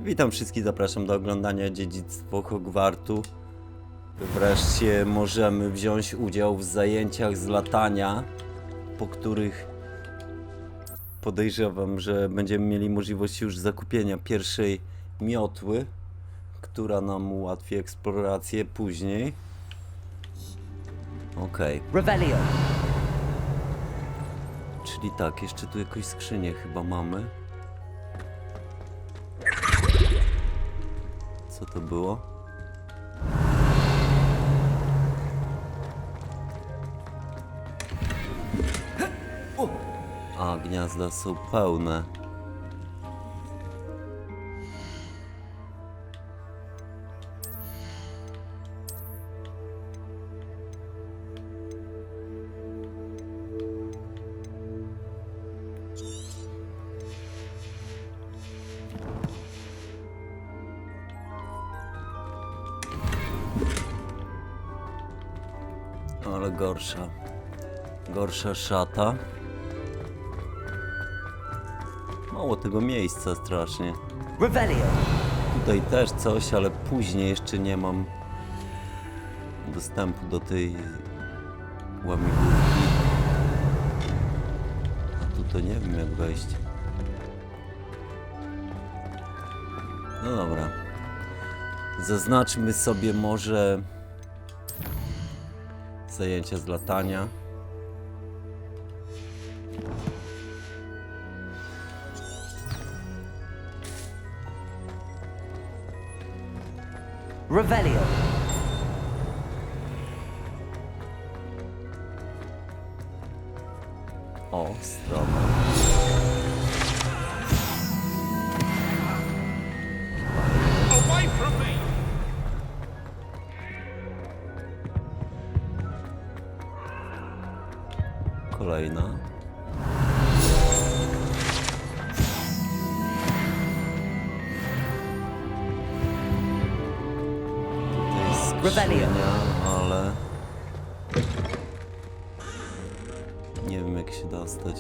Witam wszystkich, zapraszam do oglądania Dziedzictwo Hogwartu. Wreszcie możemy wziąć udział w zajęciach z latania, po których podejrzewam, że będziemy mieli możliwość już zakupienia pierwszej miotły, która nam ułatwi eksplorację później. Okej. Revelio. Czyli tak, jeszcze tu jakąś skrzynię chyba mamy. Co to było? A, gniazda są pełne. Ale gorsza szata. Mało tego miejsca strasznie. Revelio. Tutaj też coś, ale później jeszcze nie mam dostępu do tej łamigłówki. A tu to nie wiem jak wejść. No dobra. Zaznaczmy sobie może zajęcia z latania. Revelio. O, strona. Away from me! Kolejna. Tutaj jest Rebellion. skrzynia, ale nie wiem jak się dostać.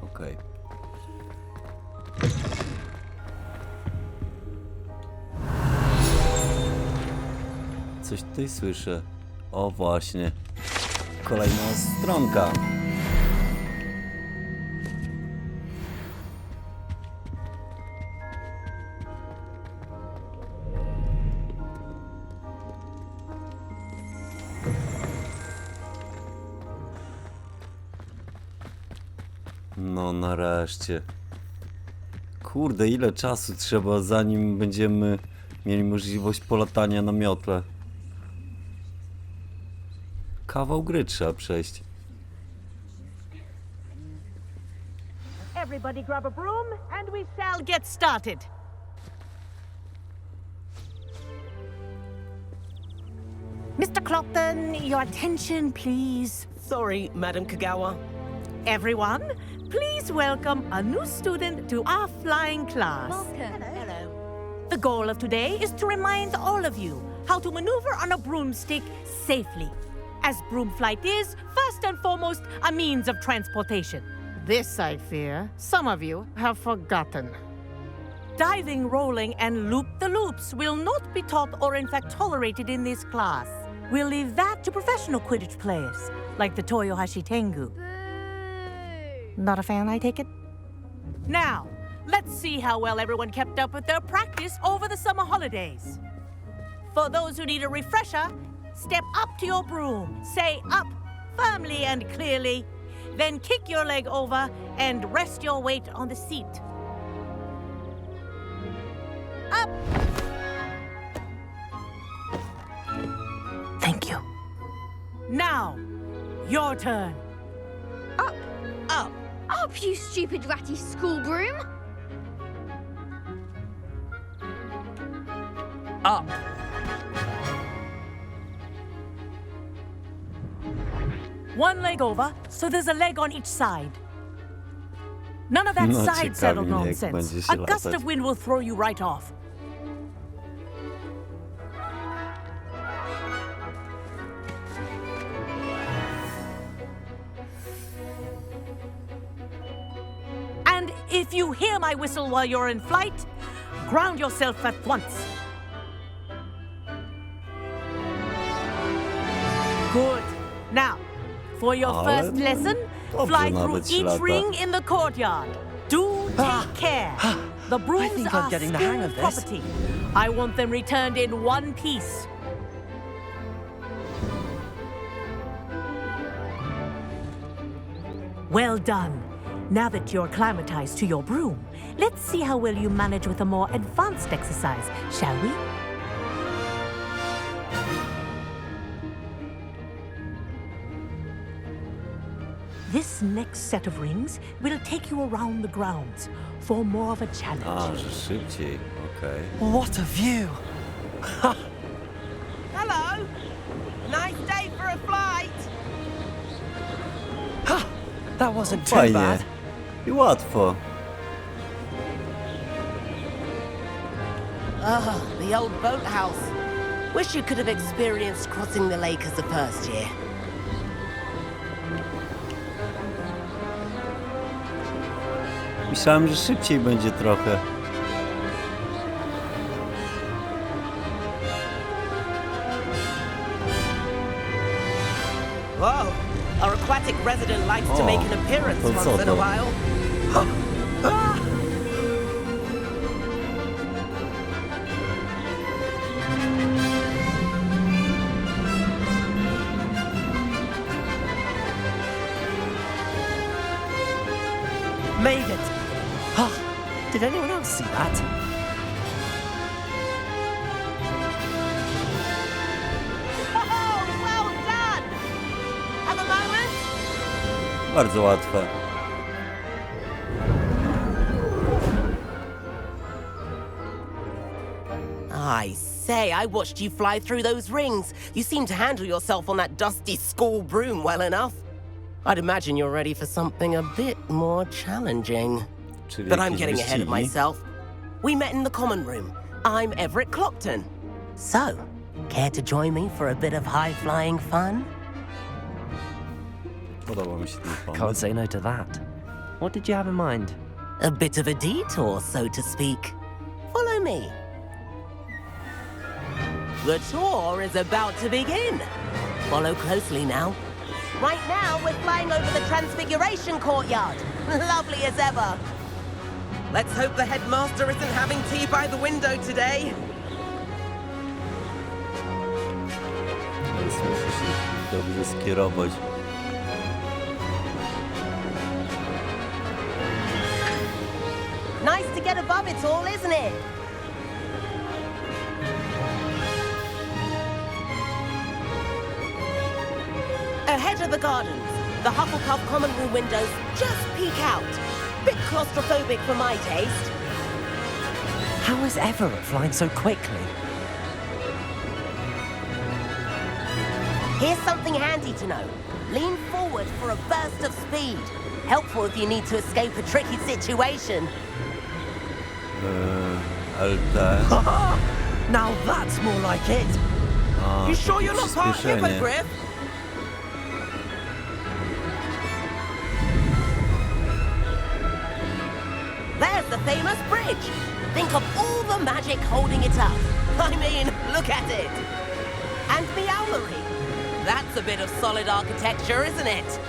Okej. Coś tutaj słyszę. O właśnie. Kolejna stronka. No nareszcie. Kurde, ile czasu trzeba zanim będziemy mieli możliwość polatania na miotle. Kawał gry trzeba przejść. Everybody grab a broom and we shall get started. Mr. Clopton, your attention, please. Sorry, Madam Kagawa. Everyone, please welcome a new student to our flying class. Hello. The goal of today is to remind all of you how to maneuver on a broomstick safely, as broom flight is, first and foremost, a means of transportation. This, I fear, some of you have forgotten. Diving, rolling, and loop-the-loops will not be taught or in fact tolerated in this class. We'll leave that to professional Quidditch players, like the Toyohashi Tengu. Not a fan, I take it? Now, let's see how well everyone kept up with their practice over the summer holidays. For those who need a refresher, step up to your broom, say up firmly and clearly, then kick your leg over and rest your weight on the seat. Up! Thank you. Now, your turn. Up, Up. up, you stupid ratty school broom! Up. One leg over, so there's a leg on each side. None of that No, side saddle ciekawi mnie, jak nonsense. będzie się A gust latać. of wind will throw you right off. If you hear my whistle while you're in flight, ground yourself at once. Good. Now, for your Ale first lesson, dobrze fly through nawet się each lata. ring in the courtyard. Do take care. The brooms think I'm are getting the hang school of this. property. I want them returned in one piece. Well done. Now that you're acclimatized to your broom, let's see how well you manage with a more advanced exercise, shall we? This next set of rings will take you around the grounds for more of a A, challenge. że szybciej, okej. What a view! Hello. Nice day for a flight. That wasn't too Fajnie. bad. I łatwo. The old boathouse. Wish you could have experienced crossing the lake as a first year. Myślałem, że szybciej będzie trochę. Whoa! Our aquatic resident likes to Oh, make an appearance to co once in a to? while. Made it! Did anyone else see that? Oh, well done! Have a moment? Bardzo łatwe. I say, I watched you fly through those rings. You seem to handle yourself on that dusty school broom well enough. I'd imagine you're ready for something a bit more challenging. Czyli But I'm jakieś getting ahead of wyścigi. myself. We met in the common room. I'm Everett Clockton. So, care to join me for a bit of high-flying fun? Podoba mi się ten Can't pomysł. say no to that. What did you have in mind? A bit of a detour, so to speak. Follow me. The tour is about to begin. Follow closely now. Right now, we're flying over the Transfiguration Courtyard. Lovely as ever. Let's hope the headmaster isn't having tea by the window today. Więc muszę się dobrze skierować. Nice to get above it all, isn't it? Ahead of the gardens, the Hufflepuff common room windows just peek out. Bit claustrophobic for my taste. How is Everett flying so quickly? Here's something handy to know. Lean forward for a burst of speed. Helpful if you need to escape a tricky situation. LT. Now that's more like it. A, You sure takie you're not part przyspieszenie. hippogriff? There's the famous bridge. Think of all the magic holding it up. I mean, look at it. And the Owlery. That's a bit of solid architecture, isn't it?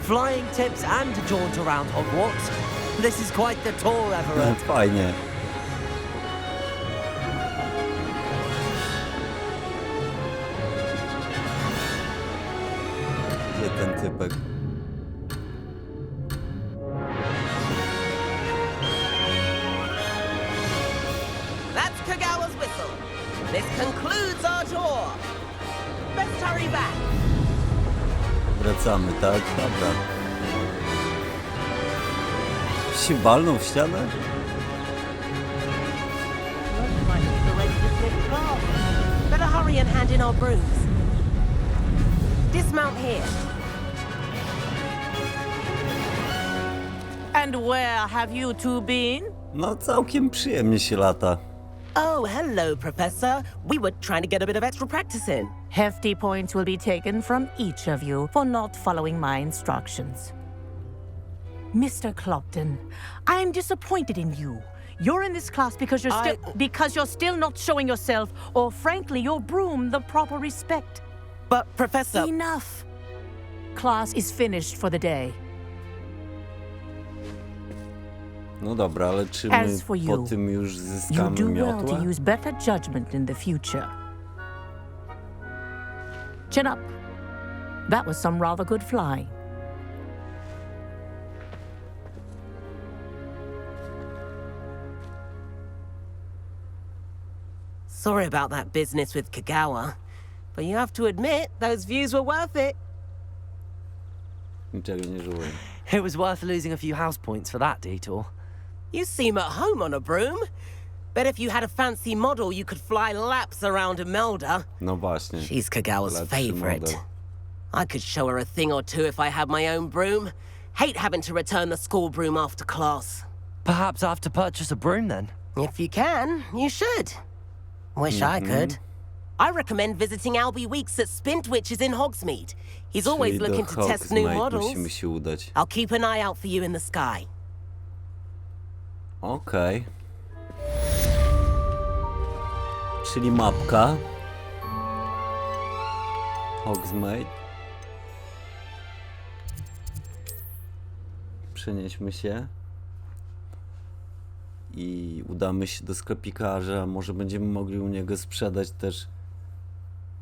Flying tips and a jaunt around Hogwarts. This is quite the tour, No, Everett. fajnie. Gdzie ten typek? That's Kagawa's whistle. This concludes our tour. Let's hurry back. Wracamy, tak? Dobra. Się walnął w ścianę? Better hurry and hand in our brooms. Dismount here. And where have you two been? No całkiem przyjemnie się lata. Oh, hello, Professor. We were trying to get a bit of extra practice in. Hefty points will be taken from each of you for not following my instructions. Mr. Clopton, I am disappointed in you. You're in this class because you're still not showing yourself, or frankly, your broom the proper respect. But, Professor... Enough. Class is finished for the day. No dobra, ale czy my As for po you, tym już You zyskamy do well miotłę? to use better judgment in the future. Chin up. That was some rather good flying. Sorry about that business with Kagawa, but you have to admit, those views were worth it. Niczego nie żałuję. It was worth losing a few house points for that detour. You seem at home on a broom. Bet if you had a fancy model, you could fly laps around Imelda. No właśnie. She's Kagawa's Lepszy favorite. model. I could show her a thing or two if I had my own broom. Hate having to return the school broom after class. Perhaps I have to purchase a broom then. If you can, you should. Wish I could. I recommend visiting Albie Weeks at Spintwitches in Hogsmeade. He's always Czyli do looking to test new Hogsmeade models. musimy się udać. I'll keep an eye out for you in the sky. Okej. Czyli mapka. Hogsmeade. Przenieśmy się. I udamy się do sklepikarza. Może będziemy mogli u niego sprzedać też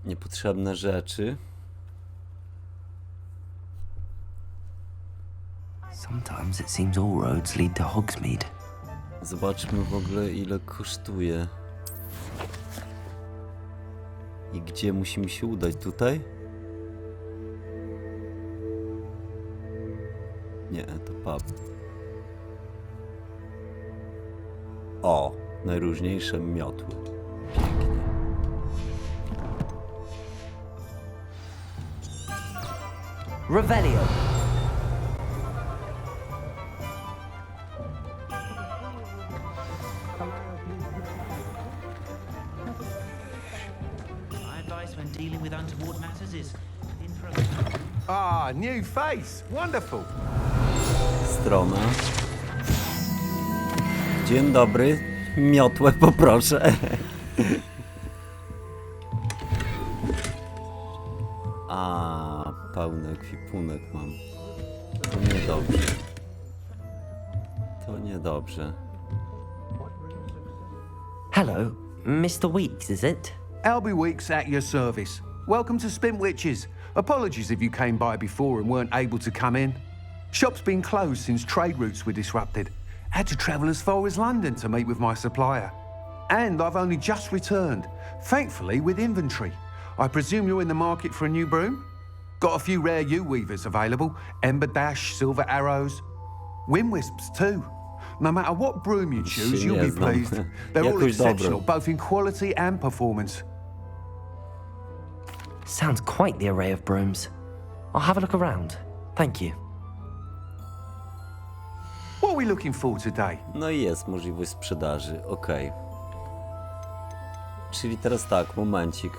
niepotrzebne rzeczy. Sometimes it seems all roads lead to Hogsmeade. Zobaczmy w ogóle, ile kosztuje. I gdzie musimy się udać? Tutaj? Nie, to pub. O, najróżniejsze miotły. Pięknie. Revelio. My advice when dealing with untoward matters is intro. Ah, new face. Wonderful. Strona. Dzień dobry. Miotłę poproszę. A, pełny ekwipunek mam. To niedobrze. To niedobrze. Hello, Mr. Weeks, is it? Albie Weeks at your service. Welcome to Spintwitches. Apologies if you came by before and weren't able to come in. Shop's been closed since trade routes were disrupted. Had to travel as far as London to meet with my supplier. And I've only just returned, thankfully with inventory. I presume you're in the market for a new broom? Got a few rare U-weavers available. Ember Dash, Silver Arrows. Wind Wisps too. No matter what broom you choose, you'll be pleased. They're all Jakoś exceptional, dobre. both in quality and performance. Sounds quite the array of brooms. I'll have a look around. Thank you. What are we looking for today? No i jest możliwość sprzedaży. Okej. Czyli teraz tak, momencik.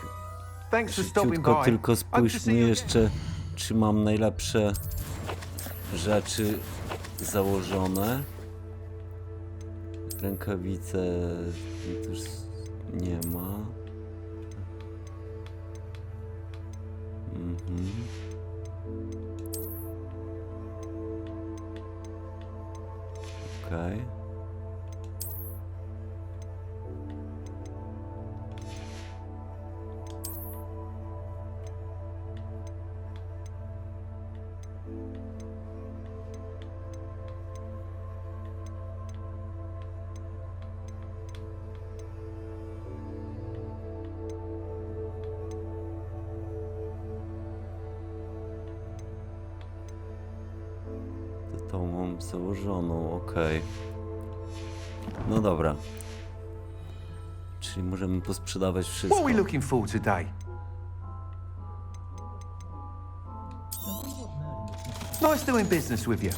Thanks for stopping Szybciutko by. tylko Hope to spójrzmy see you jeszcze, czy mam najlepsze rzeczy założone. Rękawice też nie ma. Okej. To mam założoną, okej. No dobra. Czyli możemy posprzedawać What wszystko. are we looking for today? Nice doing business with you.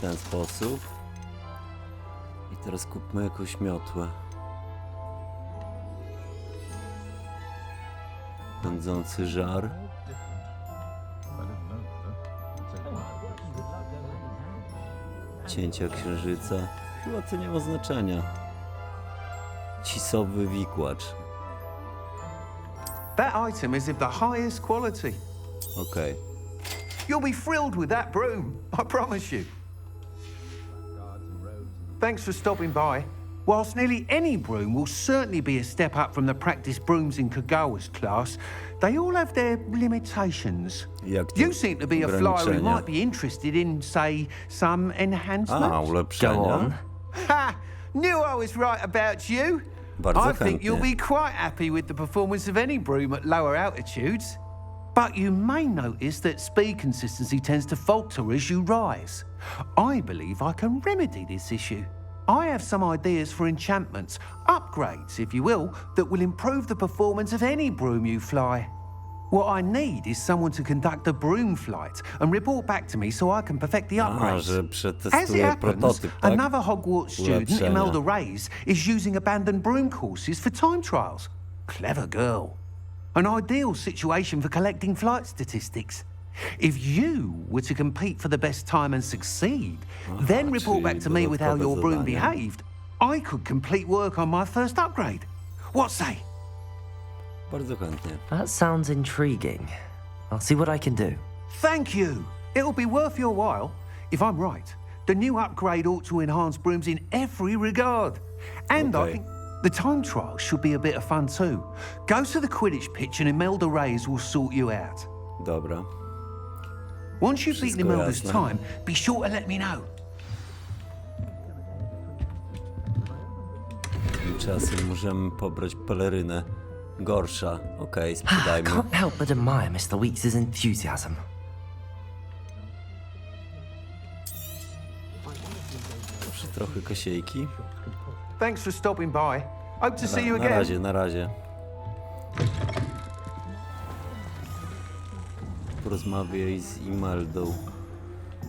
ten sposób. I teraz kupmy jakąś miotłę. Pędzący żar. Cięcia księżyca. Chyba to nie ma znaczenia. Cisowy wikłacz. That item is of the highest quality. Okej. You'll be thrilled with that broom, I promise you. Thanks for stopping by. Whilst nearly any broom will certainly be a step up from the practice brooms in Kagawa's class, they all have their limitations. Jak to You seem to be a flyer who ograniczenia? might be interested in, say, some enhancements. A, ulepszenia. Ha! Knew I was right about you. Bardzo I think chętnie. you'll be quite happy with the performance of any broom at lower altitudes. But you may notice that speed consistency tends to falter as you rise. I believe I can remedy this issue. I have some ideas for enchantments, upgrades, if you will, that will improve the performance of any broom you fly. What I need is someone to conduct a broom flight and report back to me so I can perfect the A, upgrades. że As it przetestuję happens, prototyp, tak? another Hogwarts student, Ulepszenia. Imelda Reyes, is using abandoned broom courses for time trials. Clever girl. An ideal situation for collecting flight statistics. If you were to compete for the best time and succeed, then report back to me with how your broom zadania. behaved, I could complete work on my first upgrade. What say? Bardzo chętnie. That sounds intriguing. I'll see what I can do. Thank you. It'll be worth your while. If I'm right, the new upgrade ought to enhance brooms in every regard. And Okay. I think the time trial should be a bit of fun too. Go to the Quidditch pitch and Imelda Reyes will sort you out. Dobra. Once you've beaten Wszystko Imelda's jasne. time, be sure to let me know. Tymczasem możemy pobrać pelerynę. Gorsza. Okej, I sprzedajmy. can't help but admire Mr. Weeks' enthusiasm. Proszę trochę kosiejki. Thanks for stopping by. Hope to see you Na again. razie, na razie. Porozmawiaj z Imeldą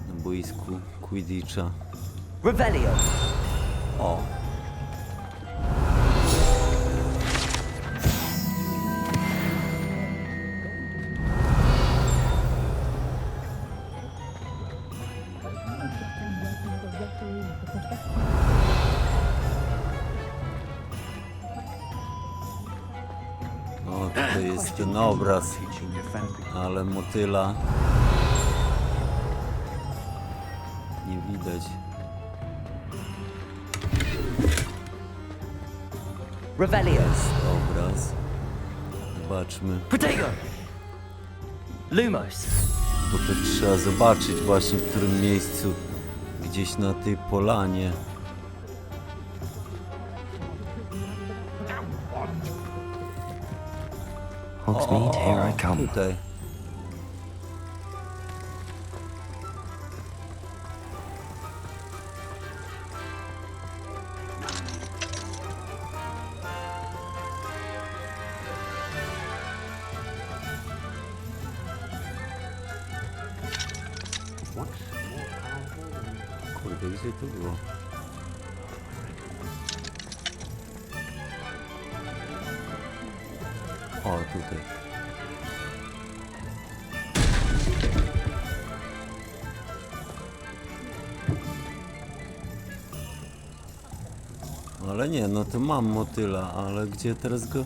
na boisku Quidditcha. Revelio! O! O, tutaj jest ten obraz, ale motyla nie widać. Revelio! Obraz. Zobaczmy. Protego! Lumos! Bo to trzeba zobaczyć właśnie w którym miejscu. Gdzieś na tej polanie. Hogsmeade, here I come. Tutaj. Kurde, gdzie to było? O, tutaj. Ale nie, no to mam motyla, ale gdzie teraz go...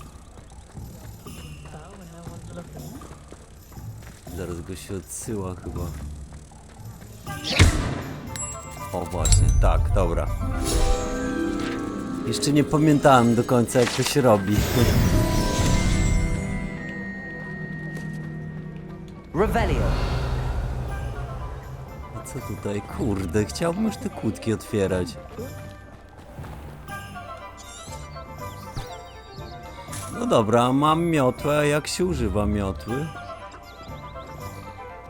Zaraz go się odsyła chyba. O właśnie, tak, dobra. Jeszcze nie pamiętałem do końca jak to się robi. Revelio! A co tutaj? Kurde, chciałbym już te kłódki otwierać. No dobra, mam miotłę, a jak się używa miotły?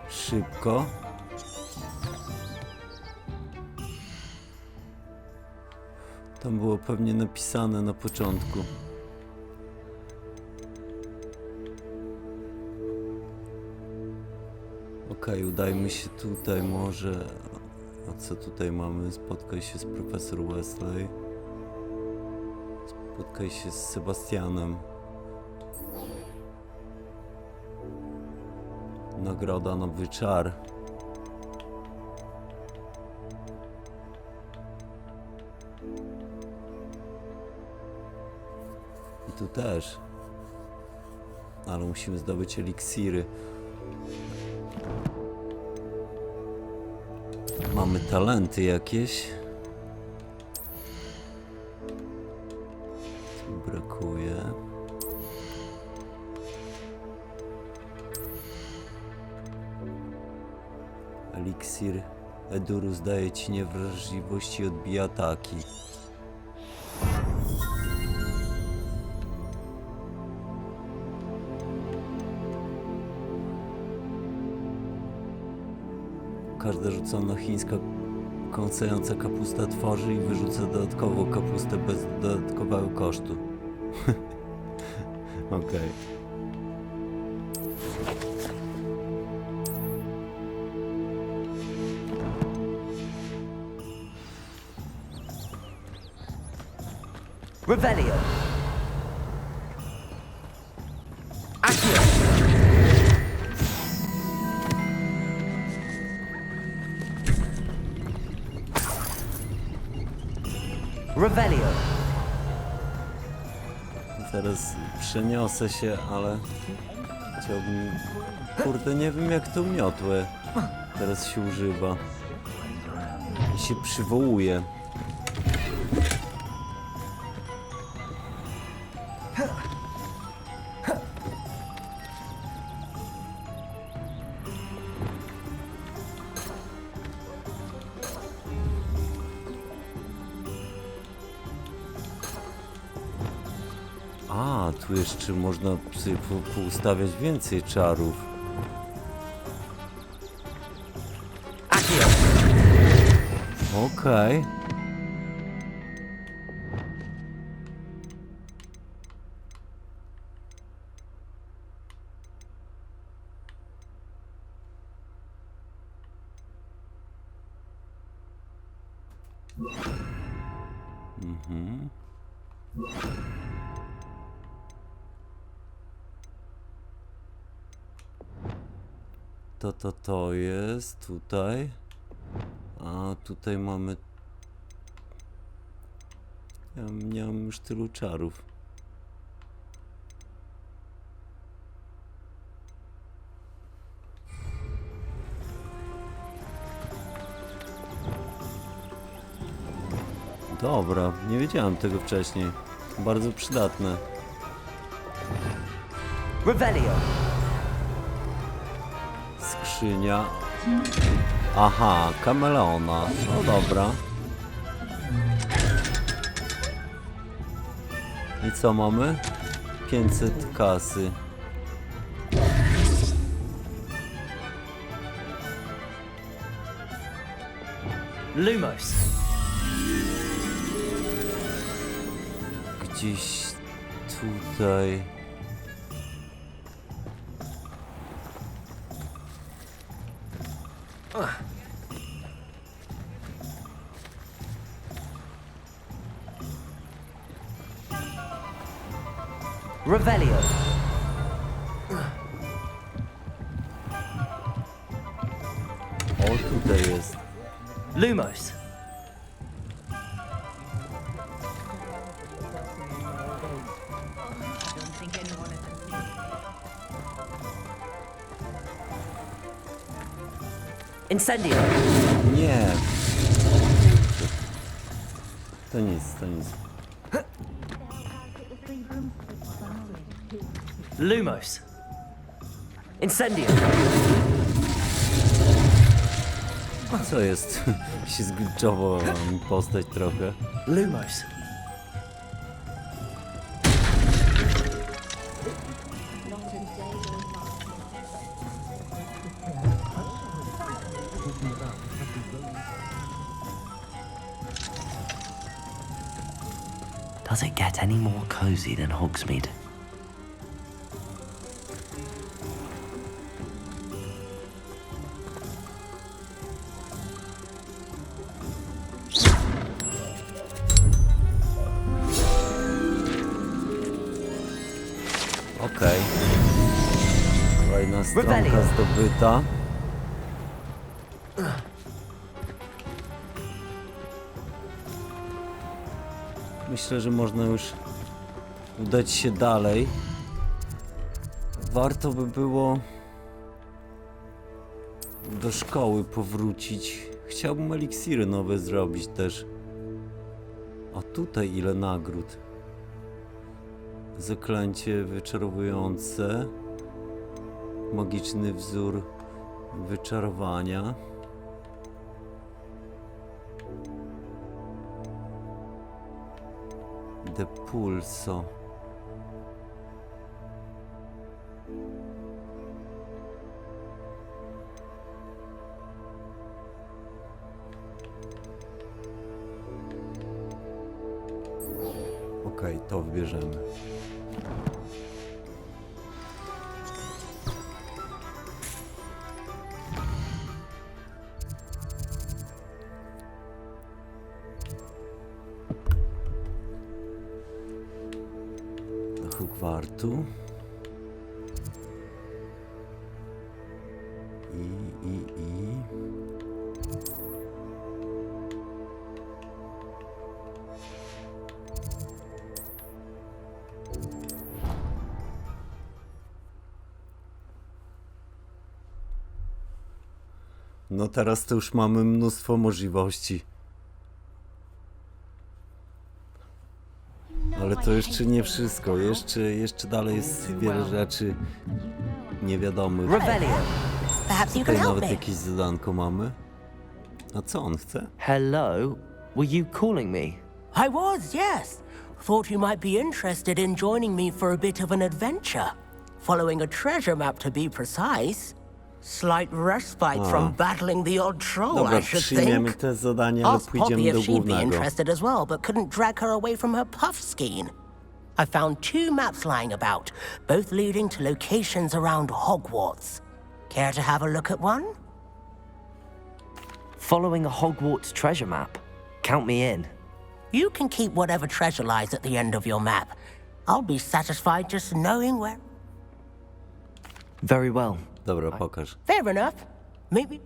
Szybko. Tam było pewnie napisane na początku. Okej, udajmy się tutaj może. A co tutaj mamy? Spotkaj się z profesor Wesley. Spotkaj się z Sebastianem. Nagroda nowy czar. I tu też. Ale musimy zdobyć eliksiry. Mamy talenty jakieś. Tu brakuje. Eliksir Edurus daje ci niewrażliwość i odbija ataki. Każda rzucona chińska kąsająca kapusta tworzy i wyrzuca dodatkową kapustę bez dodatkowego kosztu. Okej. Revelio. Accio. Revelio. Teraz przeniosę się, ale chciałbym... Kurde, nie wiem jak to miotłe teraz się używa. I się przywołuje. A, tu jeszcze można sobie poustawiać więcej czarów. Accio. Okej. Mhm. To jest tutaj. A tutaj mamy... Ja nie mam już tylu czarów. Dobra, nie wiedziałem tego wcześniej. Bardzo przydatne. Revelio. Skrzynia. Aha, kameleona. No dobra. I co mamy? 500 kasy. Lumos. Gdzieś tutaj. Revelio. O, tutaj jest. Lumos. Incendio. Nie. To nic, to nic. Lumos. Incendio. Co jest? Się zgliczowała mi postać trochę. Lumos. Does it get any more cozy than Hogsmeade? Okej. Kolejna stronka zdobyta. Myślę, że można już udać się dalej. Warto by było do szkoły powrócić. Chciałbym eliksiry nowe zrobić też. A tutaj ile nagród. Zaklęcie wyczarowujące. Magiczny wzór wyczarowania. De Pulso. Okej, to wybierzemy. Do Hogwartu. I. No teraz to już mamy mnóstwo możliwości. Ale to jeszcze nie wszystko. Jeszcze dalej jest wiele rzeczy niewiadomych. Revelio. Perhaps you can Tutaj help nawet me. jakieś zadanko mamy. A co on chce? Hello? Were you calling me? I was, yes. Thought you might be interested in joining me for a bit of an adventure. Following a treasure map to be precise. Slight respite from battling the odd troll, Dobra, I should przyjmiemy think. te zadania, ale Asked pójdziemy Poppy do if she'd be głównego. interested as well, but couldn't drag her away from her puff skein. I found 2 maps lying about, both leading to locations around Hogwarts. Care to have a look at one? Following a Hogwarts treasure map. Count me in. You can keep whatever treasure lies at the end of your map. I'll be satisfied just knowing where... Very well. Dobra, pokaż. Fair enough. Maybe...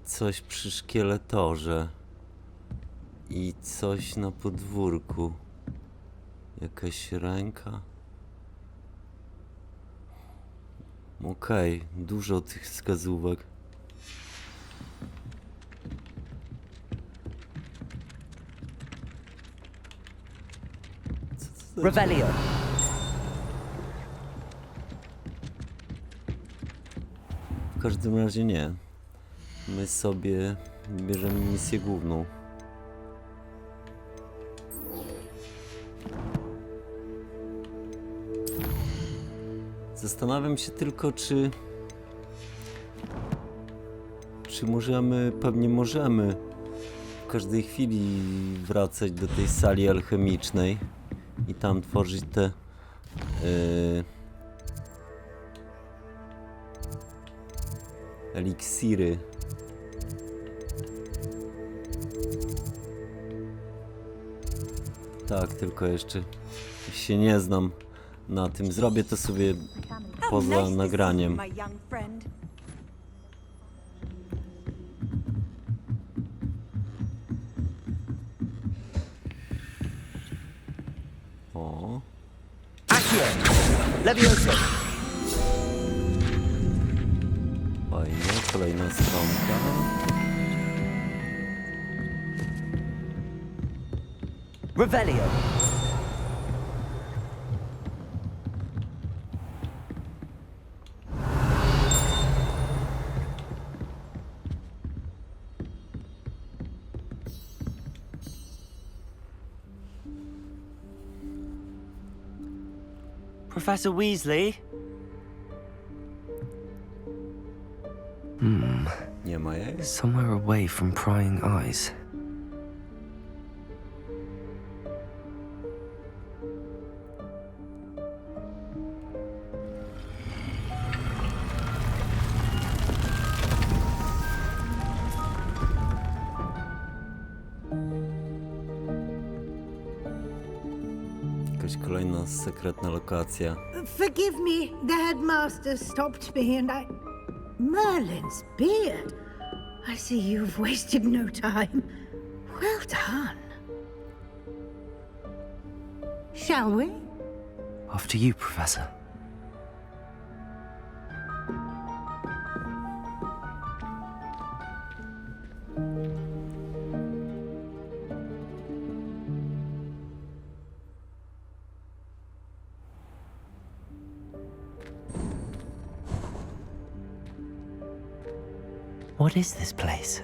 Coś przy szkieletorze. I coś na podwórku. Jakaś ręka. Okej, dużo tych wskazówek. Revelio. W każdym razie nie. My sobie bierzemy misję główną. Zastanawiam się tylko, czy możemy, pewnie możemy w każdej chwili wracać do tej sali alchemicznej i tam tworzyć te eliksiry. Tak, tylko jeszcze się nie znam na tym. Zrobię to sobie poza nagraniem. O, Accio. Levioso. fajnie, kolejna stronka. Revelio. Professor Weasley? Nie ma jej? Somewhere away from prying eyes. Jakaś kolejna sekretna lokacja. Forgive me, the headmaster stopped me and I... Merlin's beard. I see you've wasted no time. Well done. Shall we? After you, Professor. What is this place?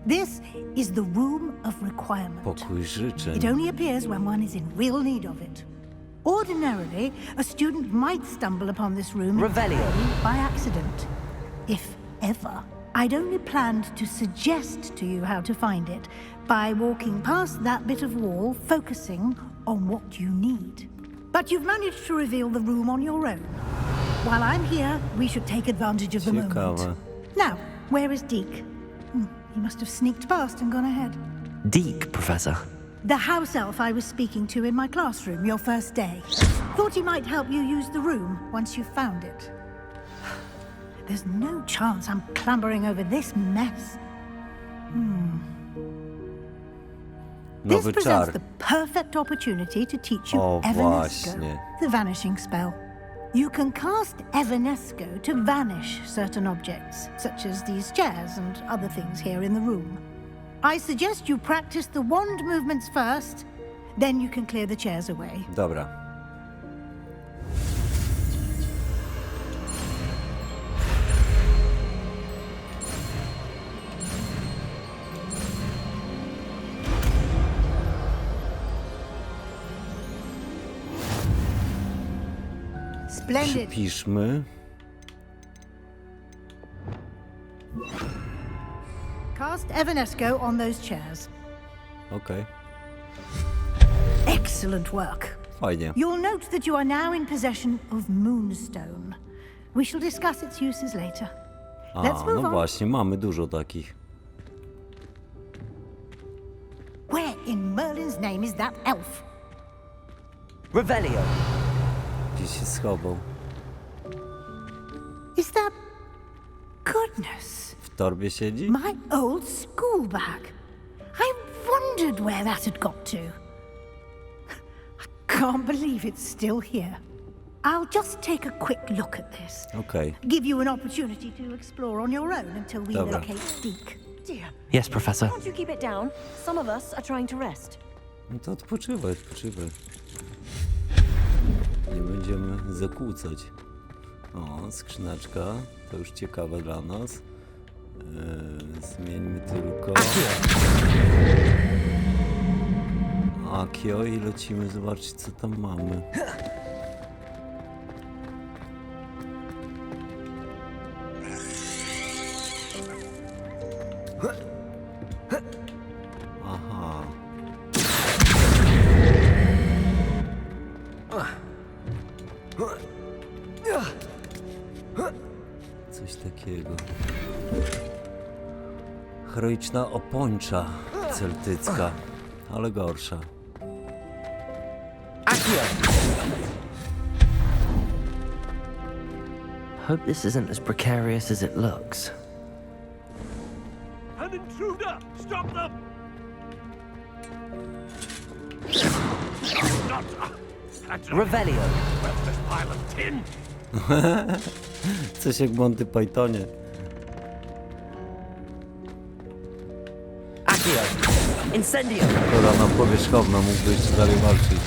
This is the Room of Requirement. Pokój życzeń. It only appears when one is in real need of it. Ordinarily, a student might stumble upon this room Revelio. by accident, if ever. I'd only planned to suggest to you how to find it by walking past that bit of wall, focusing on what you need. But you've managed to reveal the room on your own. While I'm here, we should take advantage of the moment. Ciekawe. Now, where is Deke? He must have sneaked past and gone ahead. Deke, Professor. The house elf I was speaking to in my classroom your first day. Thought he might help you use the room once you found it. There's no chance I'm clambering over this mess. This Nowy presents czar. the perfect opportunity to teach you O, Evanesco, właśnie. the vanishing spell. You can cast Evanesco to vanish certain objects, such as these chairs and other things here in the room. I suggest you practice the wand movements first, then you can clear the chairs away. Dobra. Splendid. Przypiszmy. Cast Evanesco on those chairs. Okej. Excellent work. Fajnie. You'll note that you are now in possession of Moonstone. We shall discuss its uses later. A, Let's move no on. właśnie, mamy dużo takich. Where in Merlin's name is that elf? Revelio. Gdzieś się schował. Is that... Goodness. W torbie siedzi? My old school bag. I wondered where that had got to. I can't believe it's still here. I'll just take a quick look at this. Okej. Give you an opportunity to explore on your own until we Dobra. locate Deke. Dear, Yes, Professor. can't you keep it down? Some of us are trying to rest. No to odpoczywaj, odpoczywaj. Nie będziemy zakłócać. O, skrzyneczka. To już ciekawe dla nas. Zmieńmy tylko... Akio i lecimy zobaczyć, co tam mamy. Aha. Coś takiego. Heroiczna opończa celtycka, ale gorsza. Hope this isn't as precarious as it looks. An intruder! Stop them! Not Revelio. worthless pile of tin! Coś jak w Monty Pythonie. Accio. Incendio. Kolana powierzchowna, mógłby jeszcze dalej walczyć.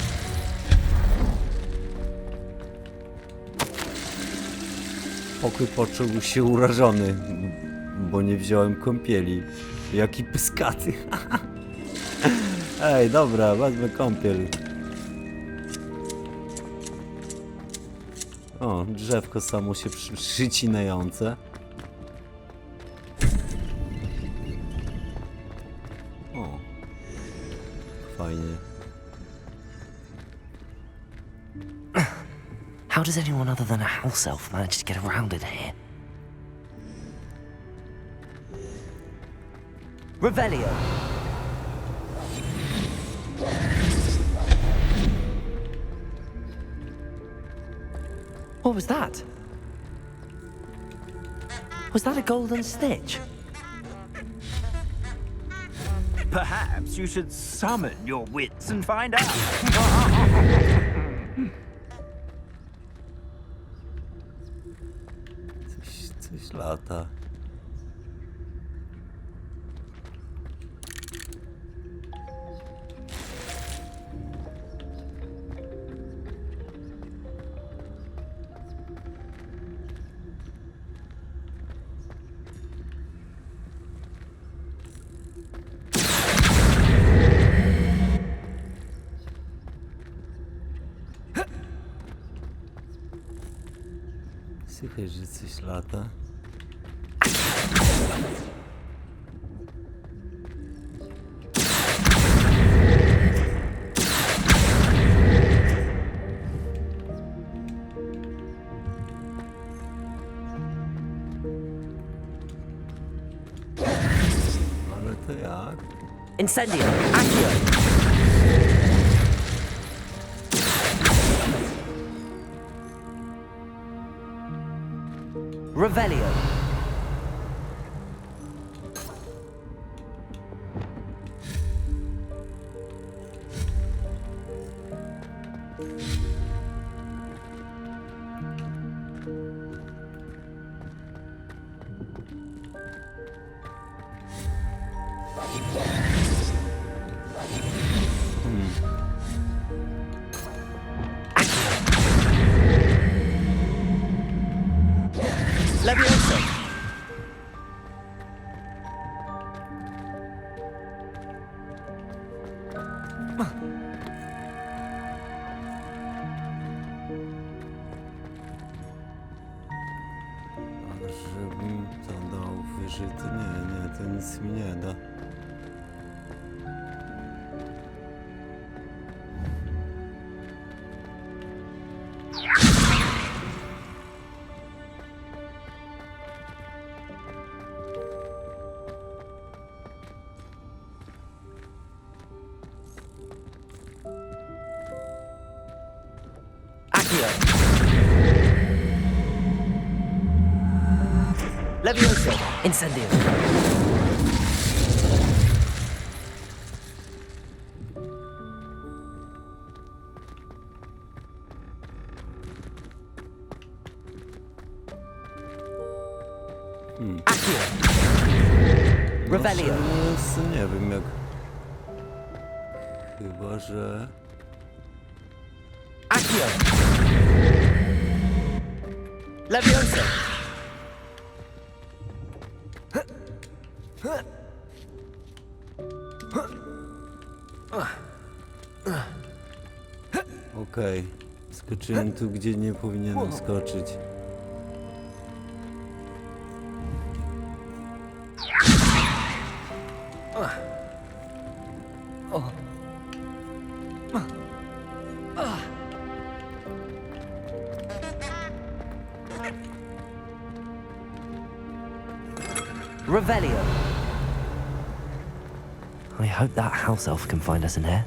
Pokój poczuł się urażony, bo nie wziąłem kąpieli. Jaki pyskaty. Ej, dobra, wezmę kąpiel. O, drzewko samo się przycinające. O, fajnie. How does anyone other than a house elf manage to get around in here? Revelio. What was that? Was that a golden snitch? Perhaps you should summon your wits and find out. Coś lata. Słychać, że coś lata. Ale to jak? Incendio! Accio! Revelio. Levioso. Ale żebym to dał wyżej, to nie, to nic mi nie da. Levioso. Incendio. Accio. Revelio. No, nie wiem jak... Chyba, że... Accio. Levioso. Okej. Skoczyłem tu, gdzie nie powinienem skoczyć. Revelio. I hope that house elf can find us in here.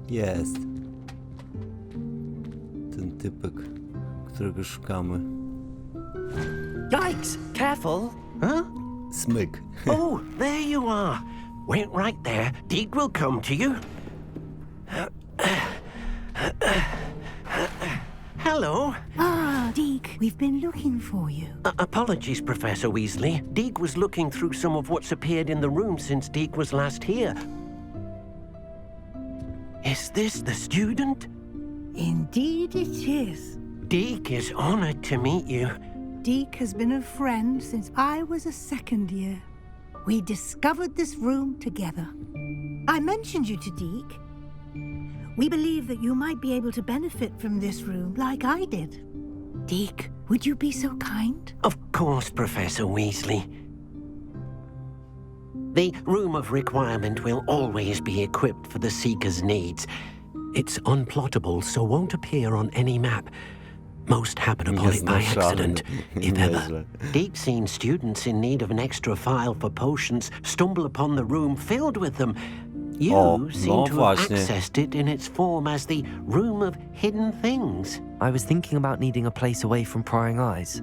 Jest. Ten typek, którego szukamy. Yikes! Careful! Huh? Smyk. Oh, there you are. Wait right there. Deke will come to you. Hello. Ah, Deke, we've been looking for you. Apologies, Professor Weasley. Deke was looking through some of what's appeared in the room since Deke was last here. Is this the student? Indeed it is. Deke is honored to meet you. Deke has been a friend since I was a second year. We discovered this room together. I mentioned you to Deke. We believe that you might be able to benefit from this room like I did. Deke, would you be so kind? Of course, Professor Weasley. The Room of Requirement will always be equipped for the Seeker's needs. It's unplottable, so won't appear on any map. Most happened upon it by accident, if ever. Nieźle. Deek's seen students in need of an extra file for potions stumble upon the room filled with them. You O, seem no to have właśnie. accessed it in its form as the Room of Hidden Things. I was thinking about needing a place away from prying eyes.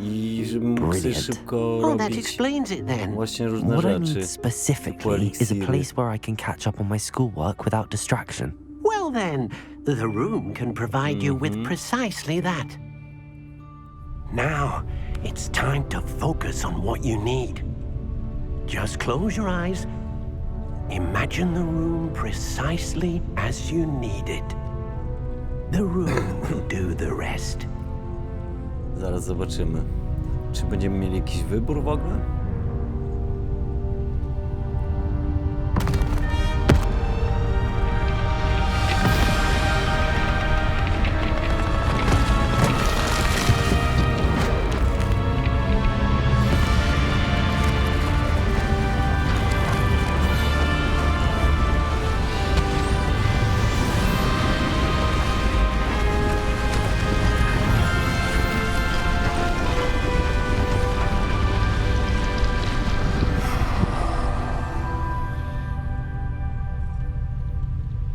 I żebym mógł sobie Brilliant. szybko Oh, that robić explains it then. właśnie różne What I rzeczy. need specifically is a eliksiry. place where I can catch up on my schoolwork without distraction. Well then, the room can provide you with precisely that. Now, it's time to focus on what you need. Just close your eyes. Imagine the room precisely as you need it. The room will do the rest. Zaraz zobaczymy. Czy będziemy mieli jakiś wybór w ogóle?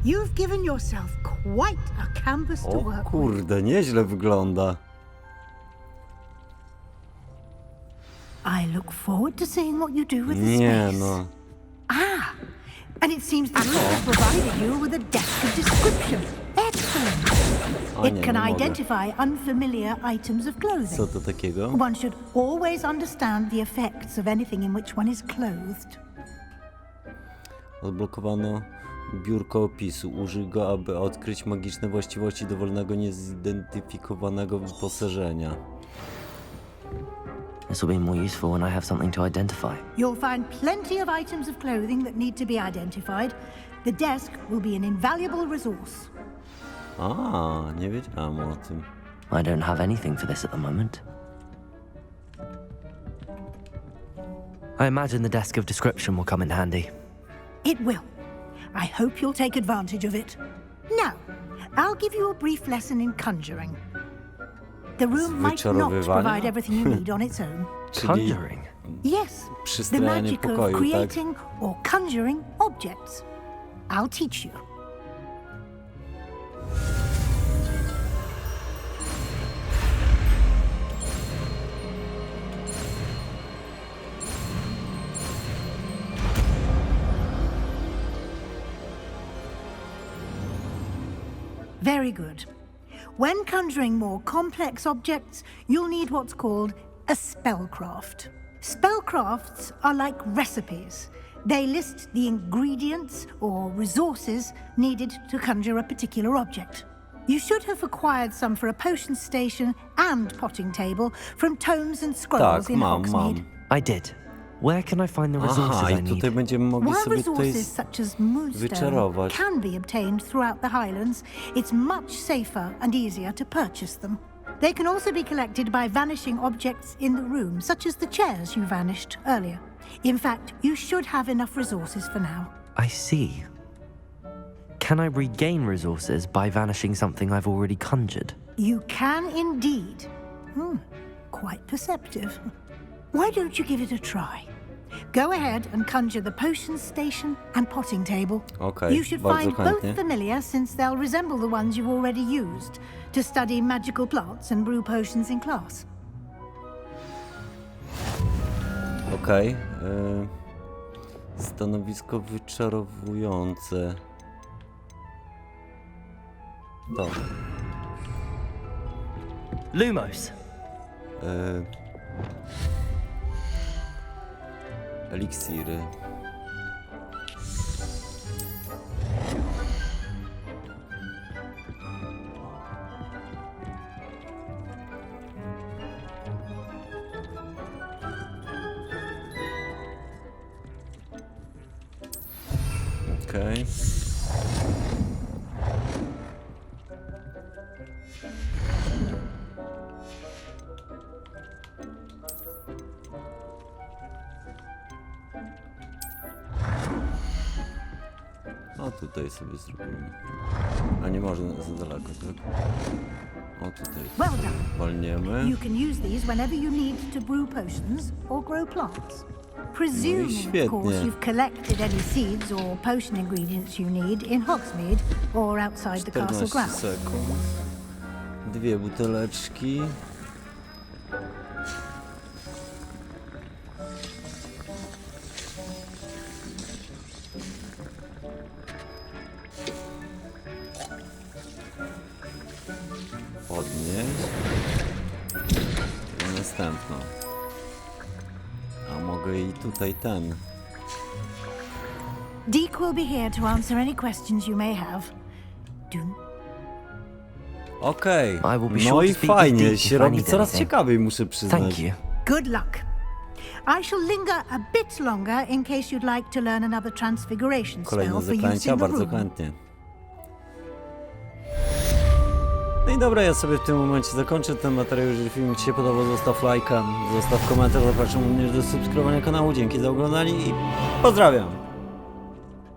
You've given yourself quite a canvas to O work with. kurde, nieźle wygląda. I look forward to seeing what you do with the Nie space. no. And it seems the room has provided you with a desk of description. Excellent. O It nie, can nie mogę. identify unfamiliar items of clothing. Co to takiego? One should always understand the effects of anything in which one is clothed. Odblokowano biurko opisu. Użyj go, aby odkryć magiczne właściwości dowolnego, niezidentyfikowanego wyposażenia. This will be more useful when I have something to identify. You'll find plenty of items of clothing that need to be identified. The desk will be an invaluable resource. A, nie wiedziałam o tym. I don't have anything for this at the moment. I imagine the desk of description will come in handy. It will. I hope you'll take advantage of it. Now, I'll give you a brief lesson in conjuring. The room might not wyczarowywania? provide everything you need on its own. Czyli Conjuring. Yes, the przystrajanie magic of pokoju, tak? creating or conjuring objects. I'll teach you. Very good. When conjuring more complex objects, you'll need what's called a spellcraft. Spellcrafts are like recipes. They list the ingredients or resources needed to conjure a particular object. You should have acquired some for a potion station and potting table from tomes and scrolls Tak, in mam. Hogsmeade. I did. Where can I find the resources Aha, I i need? tutaj będziemy mogli While sobie tutaj resources such as moonstone wyczarować. can be obtained throughout the Highlands, it's much safer and easier to purchase them. They can also be collected by vanishing objects in the room, such as the chairs you vanished earlier. In fact, you should have enough resources for now. I see. Can I regain resources by vanishing something I've already conjured? You can indeed. Quite perceptive. Why don't you give it a try? Go ahead and conjure the potion station and potting table. Okej, You should bardzo find chętnie. both familiar since they'll resemble the ones you've already used to study magical plants and brew potions in class. Okej. Stanowisko wyczarowujące. Dobra. Lumos. Eliksiry. Okej. No tutaj sobie zrobimy. A nie można za daleko, tak? O, tutaj. Well done. Walniemy. You can use these whenever you need to brew potions or grow plants. Presuming, świetnie. of course, you've collected any seeds or potion ingredients you need in Hogsmeade or outside the castle 14 grounds. sekund. 2 buteleczki. Podnieść. I następną. A mogę i tutaj ten. Deke will be here to answer any questions you may have. Okej. I will be No sure i to speak with fajnie, Deke się if I robi need coraz anything. ciekawiej, muszę przyznać. Thank you. Good luck. I shall linger a bit longer in case you'd like to learn another transfiguration Kolejne spell for use zaklęcia, in the bardzo room. chętnie. No i dobra, ja sobie w tym momencie zakończę ten materiał. Jeżeli film Ci się podobał, zostaw lajka, zostaw komentarz, zapraszam również do subskrybowania kanału. Dzięki za oglądanie i pozdrawiam!